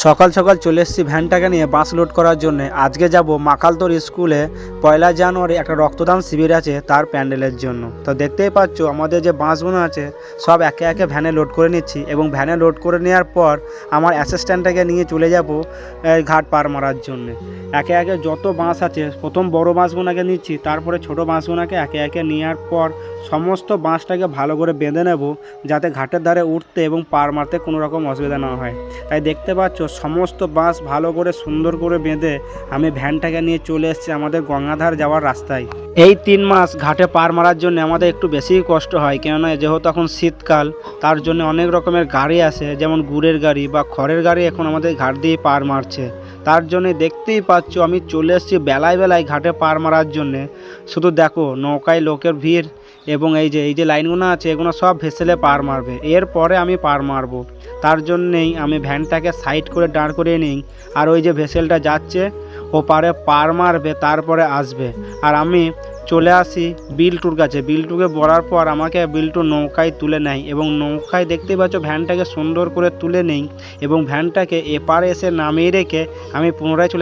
সকাল সকাল চলে এসেছি ভ্যানটাকে নিয়ে বাস লোড করার জন্য। আজকে যাব মাকালতোর স্কুলে 1 জানুয়ারি একটা রক্তদান শিবির আছে তার প্যান্ডেলের জন্য। তো দেখতেই পাচ্ছ আমাদের যে বাসগুলো আছে সব একে একে ভ্যানে লোড করে নিচ্ছি, এবং ভ্যানে লোড করে নেওয়ার পর আমার অ্যাসিস্ট্যান্টটাকে নিয়ে চলে যাব ঘাট পার মারার জন্য। একে একে যত বাস আছে প্রথম বড় বাসগুলোকে নিচ্ছি, তারপরে ছোট বাসগুলোকে একে একে নেওয়ার পর সমস্ত বাসটাকে ভালো করে বেঁধে নেব, যাতে ঘাটের ধারে উঠতে এবং পার মারতে কোনো রকম অসুবিধা না হয়। তাই দেখতে পাচ্ছ সমস্ত বাস ভালো করে সুন্দর করে বেঁধে আমি ভ্যানটাকে নিয়ে চলে এসেছি আমাদের গঙ্গাধার যাওয়ার রাস্তায়। এই 3 মাস ঘাটে পার মারার জন্য আমাদের একটু বেশিই কষ্ট হয়, কেননা যেহেতু এখন শীতকাল, তার জন্য অনেক রকমের গাড়ি আসে, যেমন গুড়ের গাড়ি বা খড়ের গাড়ি এখন আমাদের ঘাট দিয়ে পার মারছে। তার জন্য দেখতেই পাচ্ছ আমি চলে এসেছি বেলায় বেলায় ঘাটে পার মারার জন্যে। শুধু দেখো নৌকায় লোকের ভিড়, এবং এই যে লাইনগুলো আছে এগুলো সব ভেসেলে পার মারবে, এরপরে আমি পার মারবো। তার জন্যেই আমি ভ্যানটাকে সাইড করে দাঁড় করিয়ে নিই, আর ওই যে ভেসেলটা যাচ্ছে ও পারে পার মারবে তারপরে আসবে। আর আমি চলে আসি বিলটুর কাছে। বিলটুকে বলার পর আমাকে বিলটু নৌকায় তুলে নেয়, এবং নৌকায় দেখতেই পাচ্ছ ভ্যানটাকে সুন্দর করে তুলে নেই, এবং ভ্যানটাকে এপারে এসে নামিয়ে রেখে আমি পুনরায় চলে